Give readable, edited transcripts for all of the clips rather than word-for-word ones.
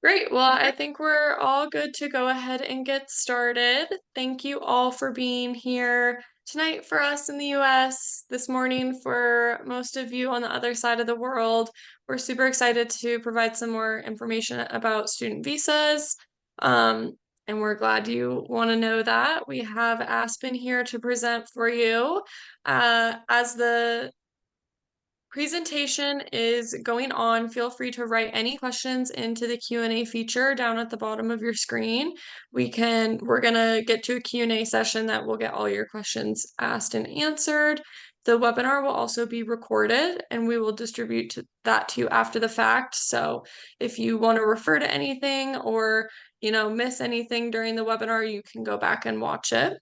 Great. Well, I think we're all good to go ahead and get started. Thank you all for being here tonight for us in the US, this morning for most of you on the other side of the world. We're super excited to provide some more information about student visas. Um, and we're glad you want to know that. We have Aspen here to present for you. As the presentation is going on, feel free to write any questions into the Q&A feature down at the bottom of your screen. We're gonna get to a Q&A session that will get all your questions asked and answered. The webinar will also be recorded and we will distribute that to you after the fact. So if you want to refer to anything or miss anything during the webinar, you can go back and watch it.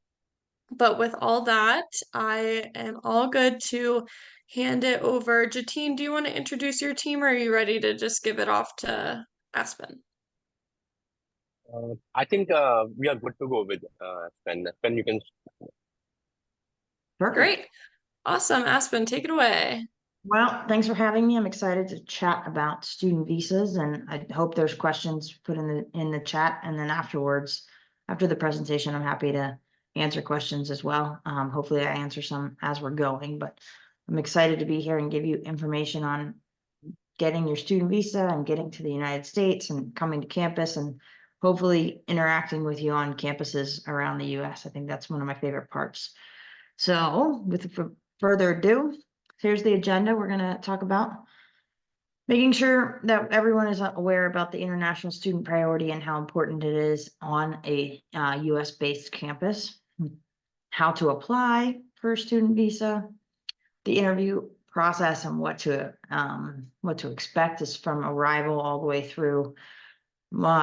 But with all that, I am all good to hand it over. Jatine, do you want to introduce your team or are you ready to just give it off to Aspen? I think we are good to go with Sven. Sven, you can. Perfect. Great. Awesome. Aspen, take it away. Well, thanks for having me. I'm excited to chat about student visas, and I hope there's questions put in the chat. And then afterwards, after the presentation, I'm happy to answer questions as well. Hopefully I answer some as we're going, but I'm excited to be here and give you information on getting your student visa and getting to the United States and coming to campus and hopefully interacting with you on campuses around the US. I think that's one of my favorite parts. So with further ado, here's the agenda we're going to talk about. Making sure that everyone is aware about the international student priority and how important it is on a US-based campus, how to apply for a student visa, the interview process and what to expect is from arrival all the way through,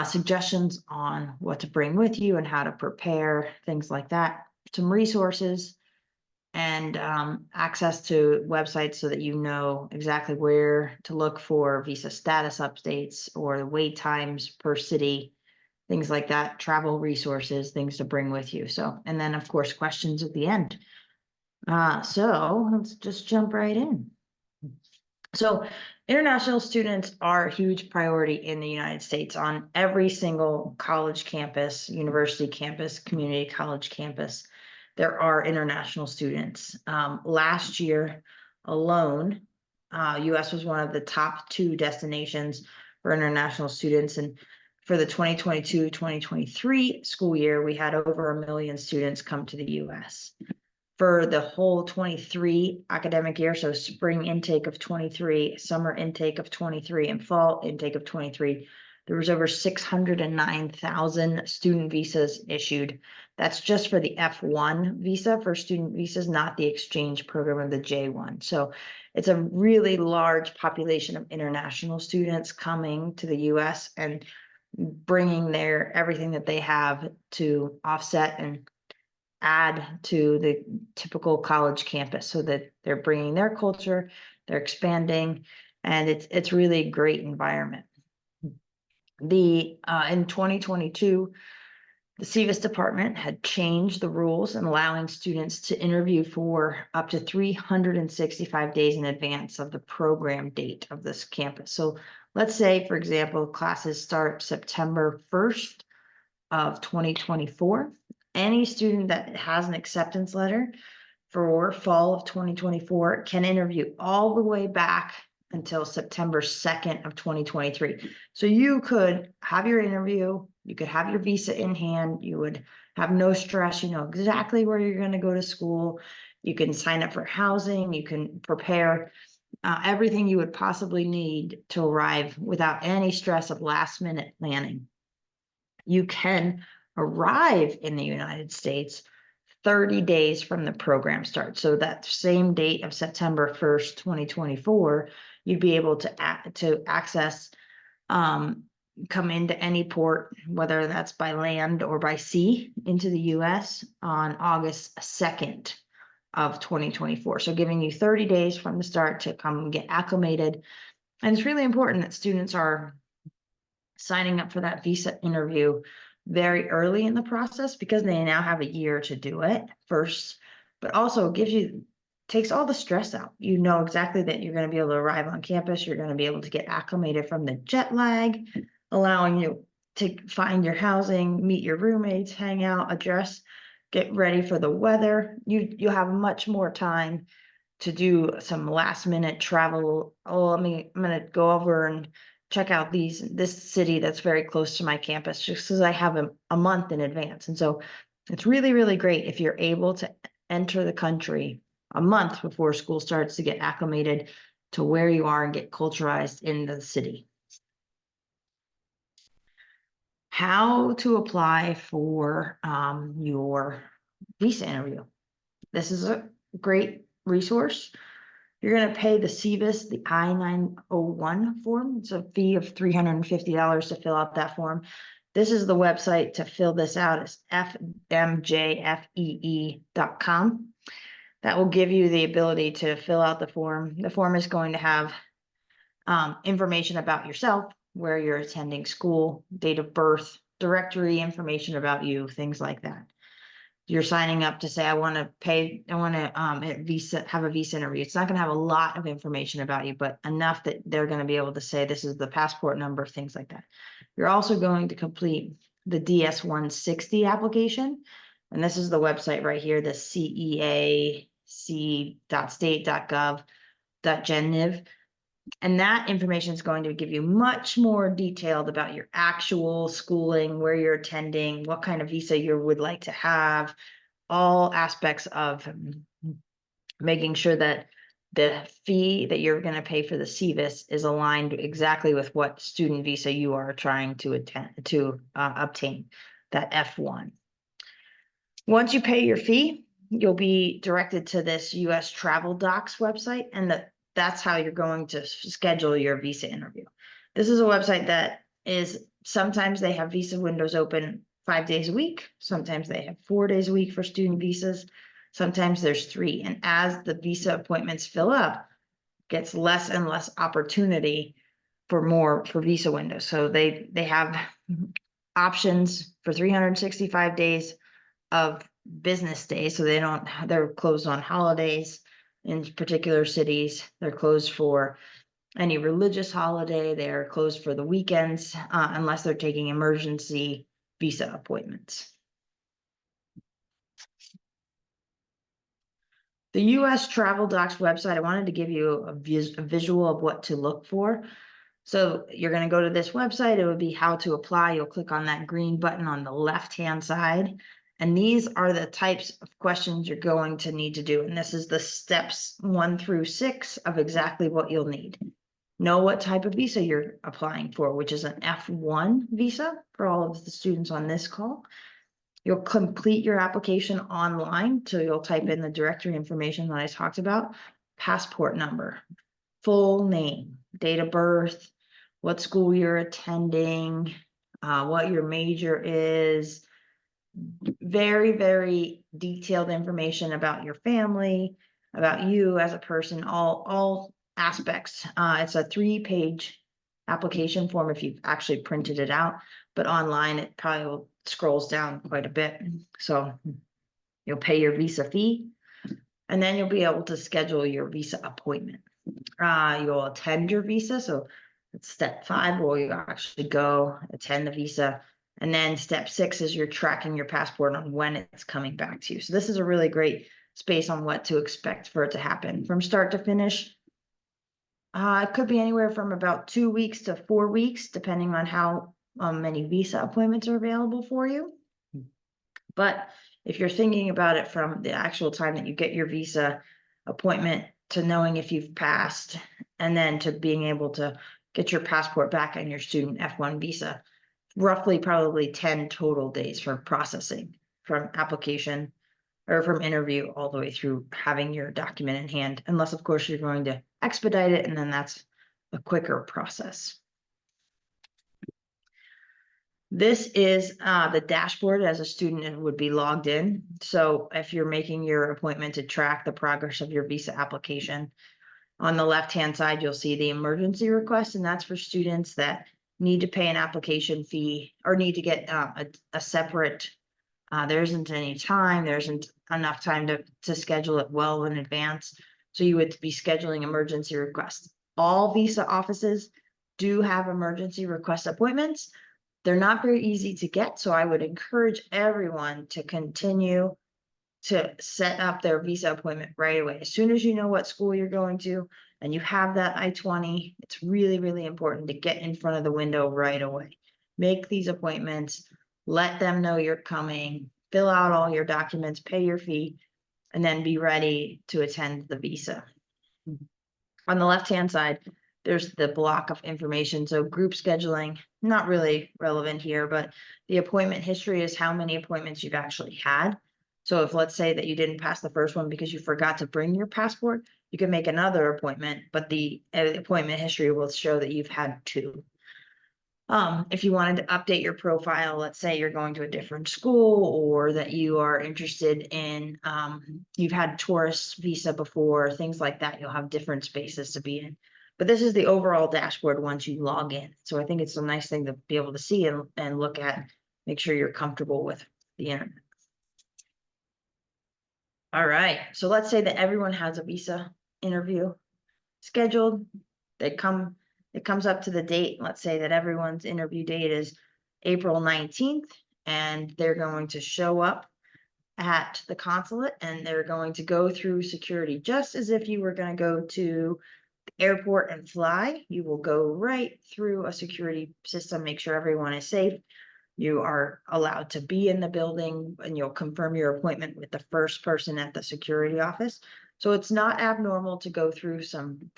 suggestions on what to bring with you and how to prepare, things like that, some resources, and access to websites so that you know exactly where to look for visa status updates or the wait times per city, things like that, travel resources, things to bring with you. So, and then of course, questions at the end. So let's just jump right in. So international students are a huge priority in the United States on every single college campus, university campus, community college campus. There are international students. Last year alone, US was one of the top 2 destinations for international students. And for the 2022-2023 school year, we had over 1 million students come to the US. For the whole 23 academic year, so spring intake of 23, summer intake of 23, and fall intake of 23, there was over 609,000 student visas issued. That's just for the F1 visa for student visas, not the exchange program of the J1. So it's a really large population of international students coming to the US and bringing everything that they have to offset and add to the typical college campus so that they're bringing their culture, they're expanding, and it's really a great environment. In 2022, the SEVIS department had changed the rules and allowing students to interview for up to 365 days in advance of the program date of this campus. So let's say, for example, classes start September 1st of 2024. Any student that has an acceptance letter for fall of 2024 can interview all the way back until September 2nd of 2023. So you could have your interview, you could have your visa in hand, you would have no stress, you know exactly where you're going to go to school, you can sign up for housing, you can prepare everything you would possibly need to arrive without any stress of last minute planning. You can arrive in the United States 30 days from the program start. So that same date of September 1st, 2024, you'd be able to access, come into any port, whether that's by land or by sea into the US on August 2nd of 2024. So giving you 30 days from the start to come get acclimated. And it's really important that students are signing up for that visa interview very early in the process because they now have a year to do it first, but also takes all the stress out. You know exactly that you're going to be able to arrive on campus. You're going to be able to get acclimated from the jet lag. allowing you to find your housing, meet your roommates, hang out, address, get ready for the weather. You'll have much more time to do some last minute travel. Oh, I'm gonna go over and check out this city that's very close to my campus, just because I have a month in advance. And so it's really, really great if you're able to enter the country a month before school starts to get acclimated to where you are and get culturalized in the city. How to apply for your visa interview. This is a great resource. You're going to pay the CVIS, the I-901 form. It's a fee of $350 to fill out that form. This is the website to fill this out. It's fmjfee.com. That will give you the ability to fill out the form. The form is going to have information about yourself, where you're attending school, date of birth, directory information about you, things like that. You're signing up to say, I want to have a visa interview. It's not going to have a lot of information about you, but enough that they're going to be able to say, this is the passport number, things like that. You're also going to complete the DS-160 application. And this is the website right here, the ceac.state.gov.genniv. And that information is going to give you much more detailed about your actual schooling, where you're attending, what kind of visa you would like to have, all aspects of making sure that the fee that you're going to pay for the CVIS is aligned exactly with what student visa you are trying to obtain, that F1. Once you pay your fee, you'll be directed to this US Travel Docs website, and that's how you're going to schedule your visa interview. This is a website that sometimes they have visa windows open 5 days a week. Sometimes they have 4 days a week for student visas. Sometimes there's 3. And as the visa appointments fill up, gets less and less opportunity for visa windows. So they have options for 365 days of business days. So they're closed on holidays in particular cities. They're closed for any religious holiday. They're closed for the weekends, unless they're taking emergency visa appointments. The US Travel Docs website, I wanted to give you a visual of what to look for. So you're going to go to this website. It would be how to apply. You'll click on that green button on the left-hand side. And these are the types of questions you're going to need to do. And this is the steps 1 through 6 of exactly what you'll need. Know what type of visa you're applying for, which is an F1 visa for all of the students on this call. You'll complete your application online. So you'll type in the directory information that I talked about, passport number, full name, date of birth, what school you're attending, what your major is, very, very detailed information about your family, about you as a person, all aspects. It's a 3-page application form if you've actually printed it out, but online it probably scrolls down quite a bit. So you'll pay your visa fee, and then you'll be able to schedule your visa appointment. You'll attend your visa. So it's step 5, where you actually go attend the visa. And then step 6 is you're tracking your passport on when it's coming back to you. So this is a really great space on what to expect for it to happen from start to finish. It could be anywhere from about 2 weeks to 4 weeks, depending on how many visa appointments are available for you. But if you're thinking about it from the actual time that you get your visa appointment to knowing if you've passed, and then to being able to get your passport back on your student F1 visa, roughly probably 10 total days for processing, from application or from interview all the way through having your document in hand, unless of course you're going to expedite it, and then that's a quicker process. This is the dashboard as a student would be logged in. So if you're making your appointment to track the progress of your visa application, on the left-hand side, you'll see the emergency request, and that's for students that need to pay an application fee or need to get a separate, there isn't any time, there isn't enough time to schedule it well in advance. So you would be scheduling emergency requests. All visa offices do have emergency request appointments. They're not very easy to get, so I would encourage everyone to continue to set up their visa appointment right away. As soon as you know what school you're going to and you have that I-20, it's really, really important to get in front of the window right away. Make these appointments, let them know you're coming, fill out all your documents, pay your fee, and then be ready to attend the visa. On the left-hand side, there's the block of information. So group scheduling, not really relevant here, but the appointment history is how many appointments you've actually had. So if let's say that you didn't pass the first one because you forgot to bring your passport, you can make another appointment, but the appointment history will show that you've had 2. If you wanted to update your profile, let's say you're going to a different school or that you are interested in, you've had tourist visa before, things like that, you'll have different spaces to be in. But this is the overall dashboard once you log in. So I think it's a nice thing to be able to see and look at, make sure you're comfortable with the internet. All right, so let's say that everyone has a visa interview scheduled. It comes up to the date. Let's say that everyone's interview date is April 19th, and they're going to show up at the consulate and they're going to go through security just as if you were going to go to the airport and fly. You will go right through a security system, make sure everyone is safe. You are allowed to be in the building and you'll confirm your appointment with the first person at the security office. So it's not abnormal to go through some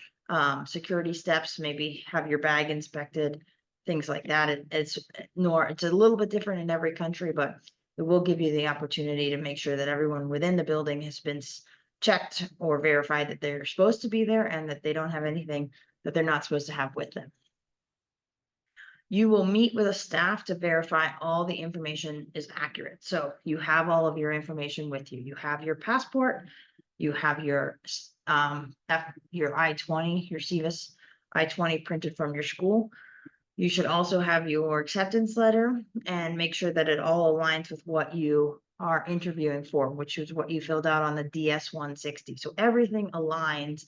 security steps, maybe have your bag inspected, things like that. It's a little bit different in every country, but it will give you the opportunity to make sure that everyone within the building has been checked or verified that they're supposed to be there and that they don't have anything that they're not supposed to have with them. You will meet with a staff to verify all the information is accurate. So you have all of your information with you. You have your passport, you have your I-20, your SEVIS I-20 printed from your school. You should also have your acceptance letter and make sure that it all aligns with what you are interviewing for, which is what you filled out on the DS-160. So everything aligns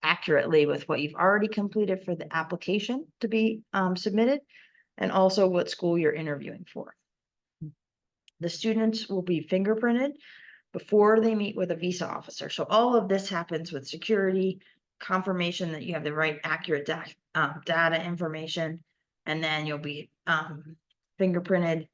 accurately with what you've already completed for the application to be submitted, and also what school you're interviewing for. The students will be fingerprinted before they meet with a visa officer. So all of this happens with security, confirmation that you have the right accurate data information, and then you'll be fingerprinted.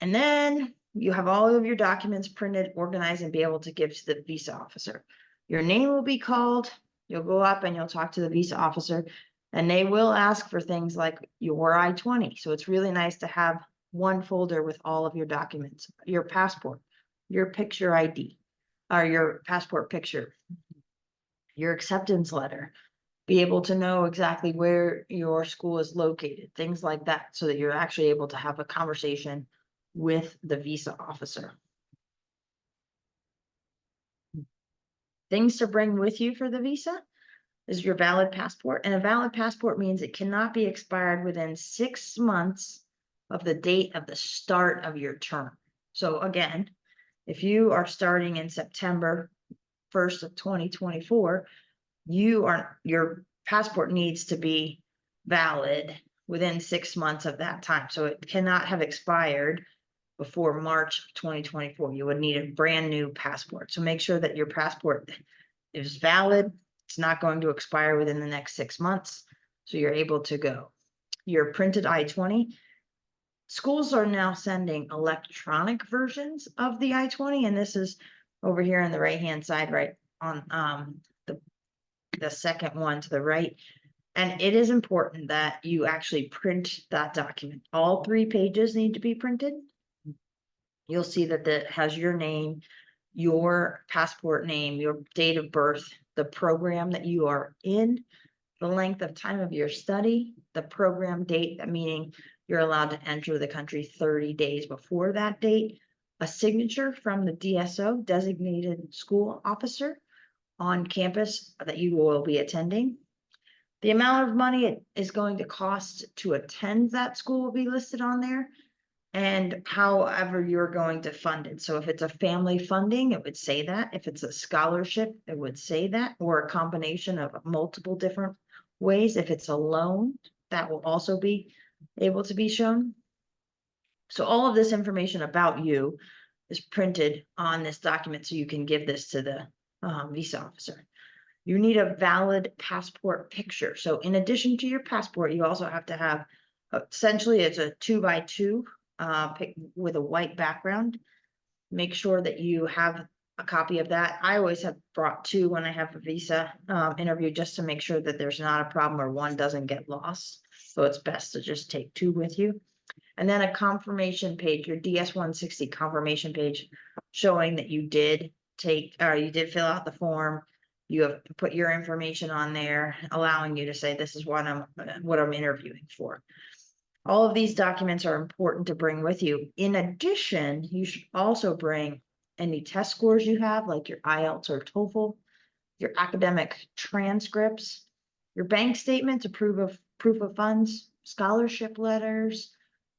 And then you have all of your documents printed, organized, and be able to give to the visa officer. Your name will be called. You'll go up and you'll talk to the visa officer, and they will ask for things like your I-20. So it's really nice to have one folder with all of your documents, your passport, your picture ID, or your passport picture, your acceptance letter, be able to know exactly where your school is located, things like that, so that you're actually able to have a conversation with the visa officer. Things to bring with you for the visa is your valid passport. And a valid passport means it cannot be expired within 6 months of the date of the start of your term. So again, if you are starting in September 1st of 2024, your passport needs to be valid within 6 months of that time. So it cannot have expired before March of 2024. You would need a brand new passport. So make sure that your passport is valid. It's not going to expire within the next 6 months. So you're able to go. Your printed I-20. Schools are now sending electronic versions of the I-20, and this is over here on the right-hand side, right on the second one to the right. And it is important that you actually print that document. All 3 pages need to be printed. You'll see that it has your name, your passport name, your date of birth, the program that you are in, the length of time of your study, the program date, meaning you're allowed to enter the country 30 days before that date, a signature from the DSO, designated school officer on campus that you will be attending. The amount of money it is going to cost to attend that school will be listed on there, and however you're going to fund it. So if it's a family funding, it would say that. If it's a scholarship, it would say that, or a combination of multiple different ways. If it's a loan, that will also be able to be shown. So all of this information about you is printed on this document, so you can give this to the visa officer. You need a valid passport picture. So in addition to your passport, you also have to have, essentially it's a 2x2 with a white background. Make sure that you have a copy of that. I always have brought two when I have a visa interview, just to make sure that there's not a problem or one doesn't get lost. So it's best to just take two with you. And then a confirmation page, your DS-160 confirmation page, showing that you did fill out the form. You have put your information on there, allowing you to say, this is what I'm interviewing for. All of these documents are important to bring with you. In addition, you should also bring any test scores you have, like your IELTS or TOEFL, your academic transcripts, your bank statements, a proof of funds, scholarship letters,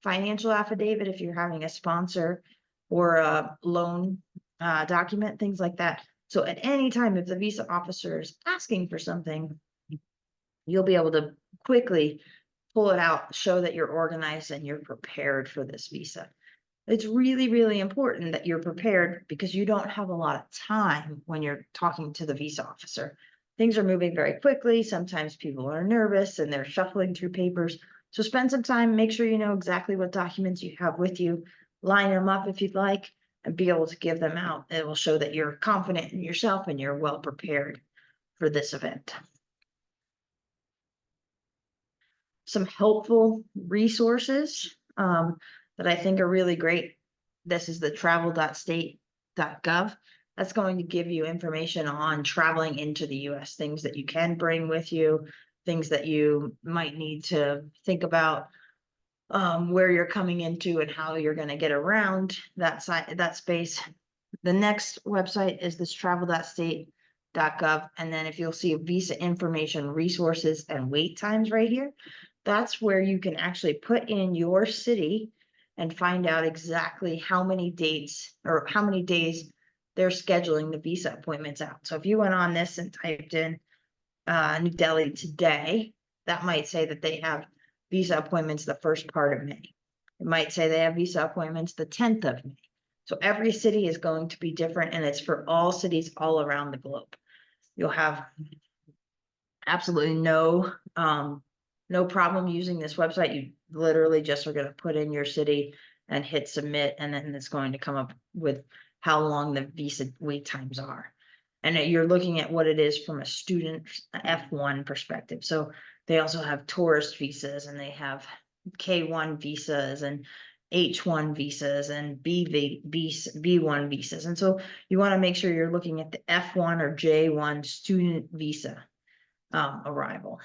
financial affidavit if you're having a sponsor, or a loan document, things like that. So at any time, if the visa officer is asking for something, you'll be able to quickly pull it out, show that you're organized and you're prepared for this visa. It's really, really important that you're prepared, because you don't have a lot of time when you're talking to the visa officer. Things are moving very quickly. Sometimes people are nervous and they're shuffling through papers. So spend some time, make sure you know exactly what documents you have with you, line them up if you'd like, and be able to give them out. It will show that you're confident in yourself and you're well prepared for this event. Some helpful resources that I think are really great. This is the travel.state.gov. That's going to give you information on traveling into the US, things that you can bring with you, things that you might need to think about, where you're coming into and how you're going to get around that space. The next website is this travel.state.gov. And then if you'll see visa information, resources, and wait times right here, that's where you can actually put in your city and find out exactly how many dates or how many days they're scheduling the visa appointments out. So if you went on this and typed in New Delhi today, that might say that they have visa appointments the first part of May. It might say they have visa appointments the 10th of May. So every city is going to be different, and it's for all cities all around the globe. You'll have absolutely no problem using this website. You literally just are going to put in your city and hit submit, and then it's going to come up with how long the visa wait times are. And you're looking at what it is from a student F1 perspective. So they also have tourist visas, and they have K1 visas and H1 visas and B1 visas. And so you want to make sure you're looking at the F1 or J1 student visa arrival.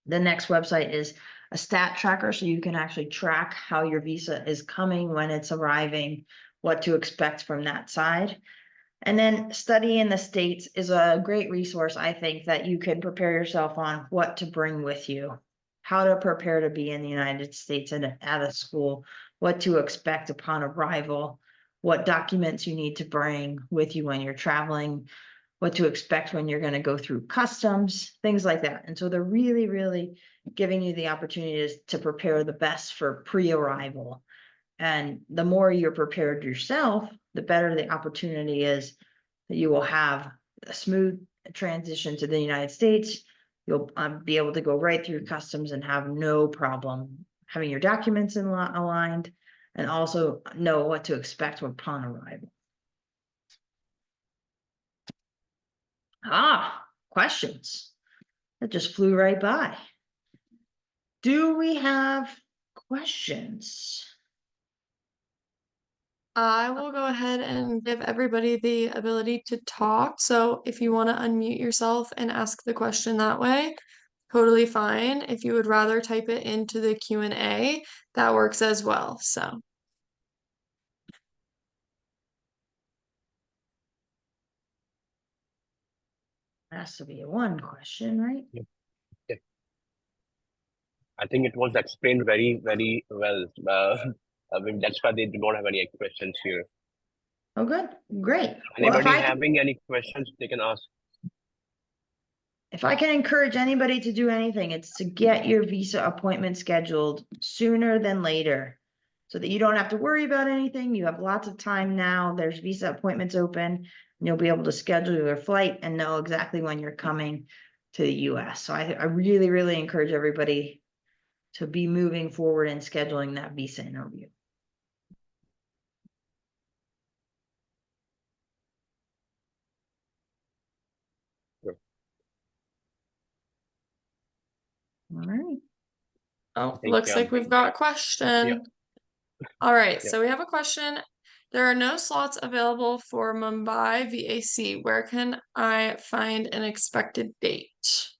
The next website is a stat tracker, so you can actually track how your visa is coming, when it's arriving, what to expect from that side. And then Study in the States is a great resource, I think, that you can prepare yourself on what to bring with you, how to prepare to be in the United States and at a school, what to expect upon arrival, what documents you need to bring with you when you're traveling, what to expect when you're going to go through customs, things like that. And so they're really, really giving you the opportunity to prepare the best for pre-arrival. And the more you're prepared yourself, the better the opportunity is that you will have a smooth transition to the United States. You'll be able to go right through customs and have no problem having your documents aligned, and also know what to expect upon arrival. Questions. That just flew right by. Do we have questions? I will go ahead and give everybody the ability to talk. So if you want to unmute yourself and ask the question that way, totally fine. If you would rather type it into the Q&A, that works as well. So Has to be a one question, right? Yep. Yep. I think it was explained very, very well. I mean, that's why they do not have any questions here. Oh, good. Great. Well, if Anybody I having any questions, they can ask. if I can encourage anybody to do anything, it's to get your visa appointment scheduled sooner than later, so that you don't have to worry about anything. You have lots of time now. There's visa appointments open, and you'll be able to schedule your flight and know exactly when you're coming to the US. So I really, really encourage everybody to be moving forward and scheduling that visa interview. All right. Oh, think, looks like we've got a question. Yeah. All right, Yeah. so we have a question. There are no slots available for Mumbai VAC. Where can I find an expected date?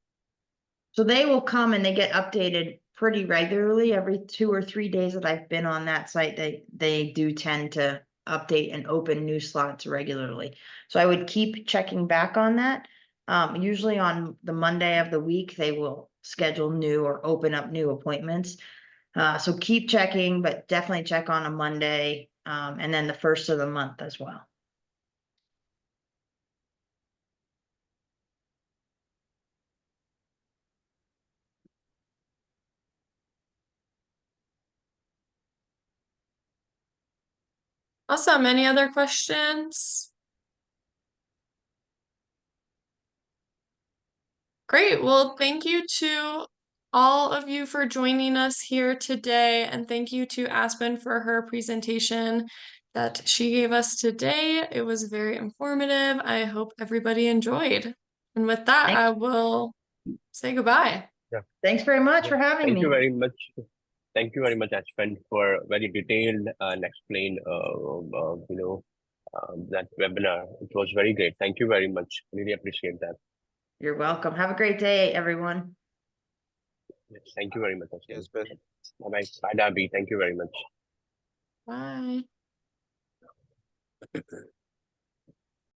So they will come and they get updated pretty regularly. Every 2 or 3 days that I've been on that site, they do tend to update and open new slots regularly. So I would keep checking back on that. Usually on the Monday of the week, they will schedule new or open up new appointments. So keep checking, but definitely check on a Monday, and then the first of the month as well. Awesome. Any other questions? Great. Well, thank you to all of you for joining us here today. And thank you to Aspen for her presentation that she gave us today. It was very informative. I hope everybody enjoyed. And with that, Thanks. I will say goodbye. Yeah. Thanks very much for having Thank me. you very much. Thank you very much, Ashwin, for very detailed and explained, that webinar. It was very great. Thank you very much. Really appreciate that. You're welcome. Have a great day, everyone. Yes, thank you very much, Ashwin. Yes, Ben. Bye, bye, Darby. Thank you very much. Bye.